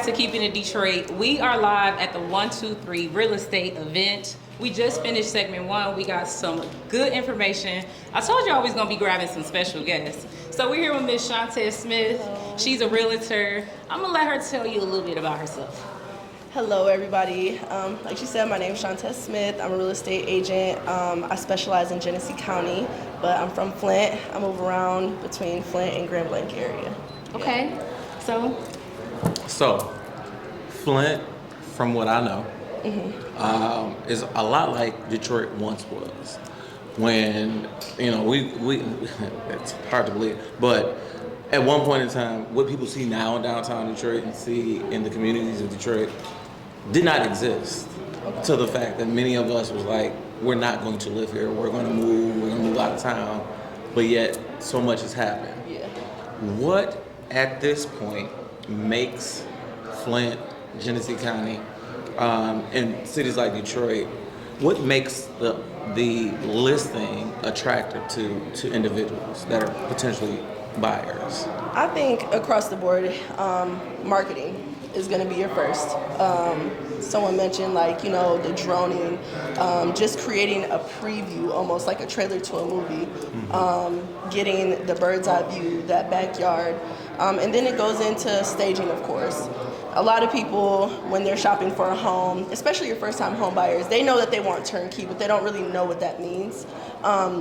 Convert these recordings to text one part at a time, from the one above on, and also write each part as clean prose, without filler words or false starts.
back to Keeping It Detroit. We are live at the 123 Real Estate event. We just finished segment 1. We got some good information. I told you I was going to be grabbing some special guests. So we're here with Miss Shaunteas Smith. Hello. She's a realtor. I'm going to let her tell you a little bit about herself. Hello, everybody. Like she said, my name is Shaunteas Smith. I'm a real estate agent. I specialize in Genesee County, but I'm from Flint. I move around between Flint and Grand Blanc area. Okay. So, Flint, from what I know, is a lot like Detroit once was. When, you know, we it's hard to believe, but at one point in time, what people see now in downtown Detroit and see in the communities of Detroit did not exist. Okay. To the fact that many of us was like, we're not going to live here, we're going to move out of town, but yet so much has happened. Yeah. What at this point makes Flint, Genesee County, and cities like Detroit, what makes the listing attractive to individuals that are potentially buyers? I think across the board, marketing is going to be your first. Someone mentioned the droning, just creating a preview, almost like a trailer to a movie, getting the bird's eye view, that backyard, and then it goes into staging, of course. A lot of people, when they're shopping for a home, especially your first-time home buyers, they know that they want turnkey, but they don't really know what that means.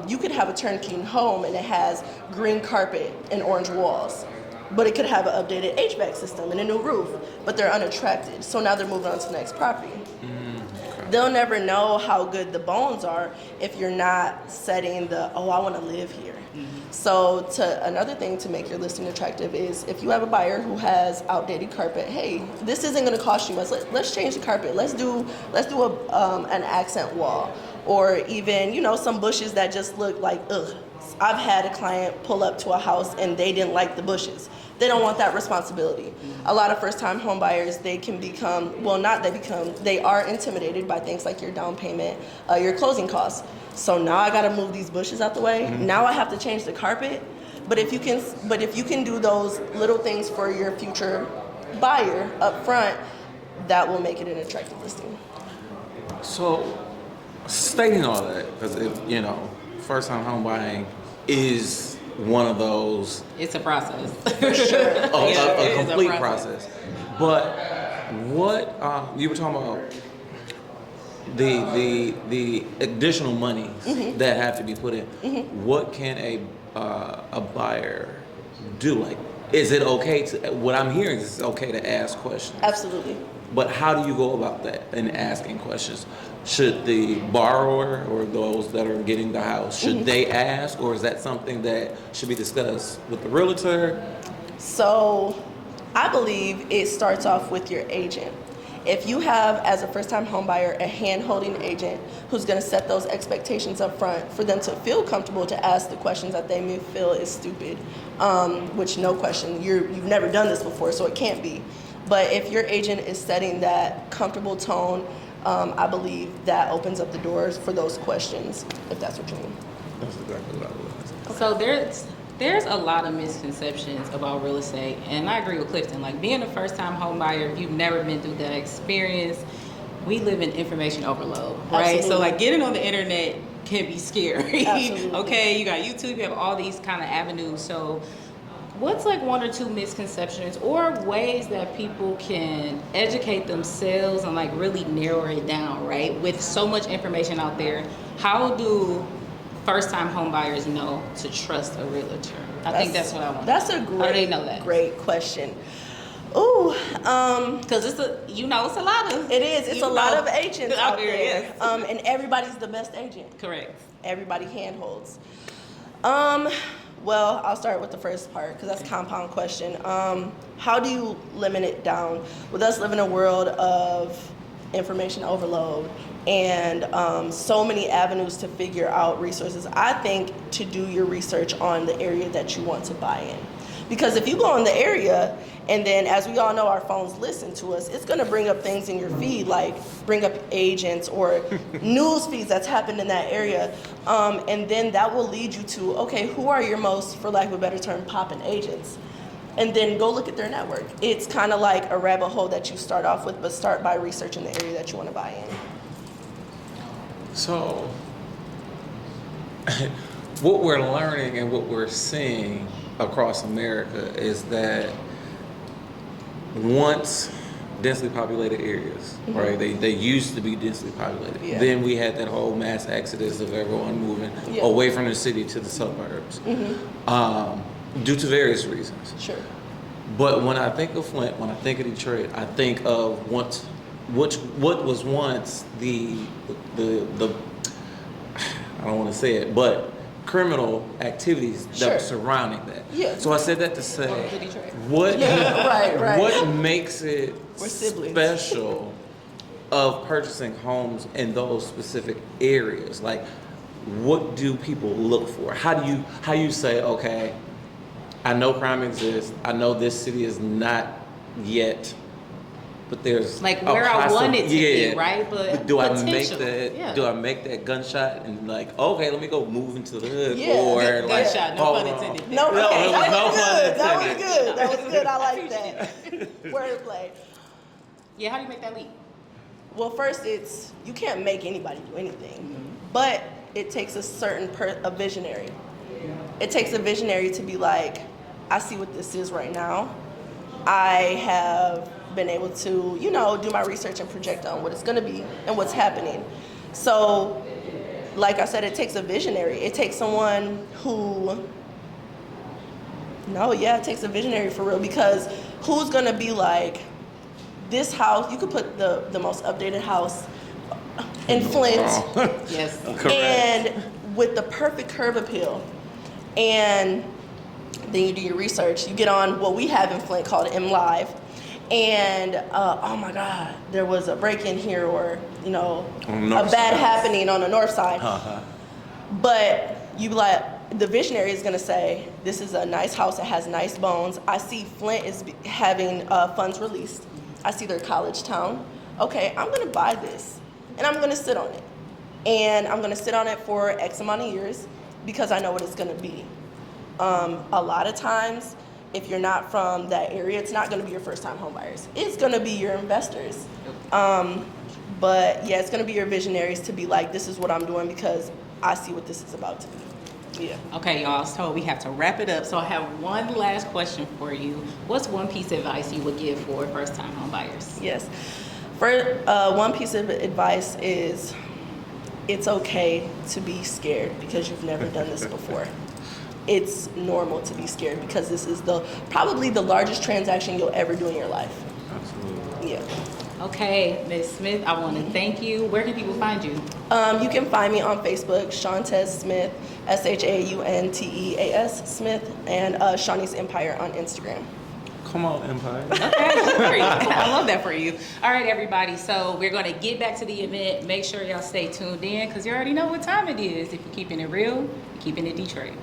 You could have a turnkey home and it has green carpet and orange walls, but it could have an updated HVAC system and a new roof, but they're unattracted. So now they're moving on to the next property. Okay. They'll never know how good the bones are if you're not setting I want to live here. So another thing to make your listing attractive is if you have a buyer who has outdated carpet, hey, this isn't going to cost you much. Let's change the carpet. Let's do an accent wall, or even some bushes that just look like ugh. I've had a client pull up to a house and they didn't like the bushes. They don't want that responsibility. A lot of first-time home buyers, they are intimidated by things like your down payment, your closing costs. So now I got to move these bushes out the way. Now I have to change the carpet. But if you can do those little things for your future buyer up front, that will make it an attractive listing. So, stating all that, because first-time home buying is one of those. It's a process. For sure. A complete process. But what you were talking about, the additional monies that have to be put in. What can a buyer do? Like, is it okay to? What I'm hearing is it's okay to ask questions. Absolutely. But how do you go about that in asking questions? Should the borrower or those that are getting the house, should they ask, or is that something that should be discussed with the realtor? So I believe it starts off with your agent. If you have, as a first-time home buyer, a hand-holding agent who's going to set those expectations up front for them to feel comfortable to ask the questions that they may feel is stupid, which no question, you've never done this before, so it can't be. But if your agent is setting that comfortable tone, I believe that opens up the doors for those questions, if that's what you mean. That's exactly what I was. So there's a lot of misconceptions about real estate, and I agree with Clifton. Like, being a first-time home buyer, if you've never been through that experience, we live in information overload, right? Absolutely. So like, getting on the internet can be scary. Absolutely. Okay, you got YouTube, you have all these kind of avenues. So what's like one or two misconceptions or ways that people can educate themselves and like really narrow it down, right? With so much information out there, how do first-time home buyers know to trust a realtor? I think that's what I want. That's a great question. Ooh, because it's a lot of. It is. It's a lot of agents out there. Yes. And everybody's the best agent. Correct. Everybody handholds. Well, I'll start with the first part because that's a compound question. How do you limit it down? With us living in a world of information overload and so many avenues to figure out resources, I think to do your research on the area that you want to buy in. Because if you go in the area and then, as we all know, our phones listen to us, it's going to bring up things in your feed, like bring up agents or news feeds that's happened in that area. And then that will lead you to, okay, who are your most, for lack of a better term, popping agents? and then go look at their network. It's kind of like a rabbit hole that you start off with, but start by researching the area that you want to buy in. So, what we're learning and what we're seeing across America is that once densely populated areas, right? They used to be densely populated. Yeah. Then we had that whole mass exodus of everyone moving away from the city to the suburbs, due to various reasons. Sure. But when I think of Flint, when I think of Detroit, I think of what was once the I don't want to say it, but criminal activities that were surrounding that. Yeah. So I said that to say, Right. what makes it We're siblings. special of purchasing homes in those specific areas? Like, what do people look for? How you say, okay, I know crime exists. I know this city is not yet, but there's like where I want it to be, right? But do I potential. make that? Do I make that gunshot and like, okay, let me go move into the hood, Yeah. or Good like, gunshot, no pun intended. No, it was no pun intended. That was good. I like that. Wordplay. Yeah, how do you make that leap? Well, first, you can't make anybody do anything, but it takes a certain a visionary. It takes a visionary to be like, I see what this is right now. I have been able to, do my research and project on what it's going to be and what's happening. So, like I said, it takes a visionary. It takes someone who, it takes a visionary for real, because who's going to be like, this house, you could put the most updated house in Flint. Yes. And with the perfect curb appeal. And then you do your research. You get on what we have in Flint called M Live. And, oh my God, there was a break-in here, or, a bad happening on the north side. But the visionary is gonna say, this is a nice house, it has nice bones. I see Flint is having funds released. I see their college town. Okay, I'm gonna buy this, and I'm gonna sit on it. And I'm gonna sit on it for X amount of years, because I know what it's gonna be. A lot of times, if you're not from that area, it's not going to be your first-time home buyers. It's going to be your investors. But yeah, it's going to be your visionaries to be like, this is what I'm doing because I see what this is about to be. Yeah. Okay, y'all, so we have to wrap it up. So I have one last question for you. What's one piece of advice you would give for first-time home buyers? Yes. One piece of advice is, it's okay to be scared because you've never done this before. It's normal to be scared because this is probably the largest transaction you'll ever do in your life. Absolutely. Yeah. Okay, Ms. Smith, I want to thank you. Where can people find you? You can find me on Facebook, Shaunteas Smith, Shaunteas Smith, and Shawnnee's Empire on Instagram. Come on, Empire. Okay, great. I love that for you. All right, everybody. So we're going to get back to the event. Make sure y'all stay tuned in because you already know what time it is. If you're keeping it real, you're keeping it Detroit.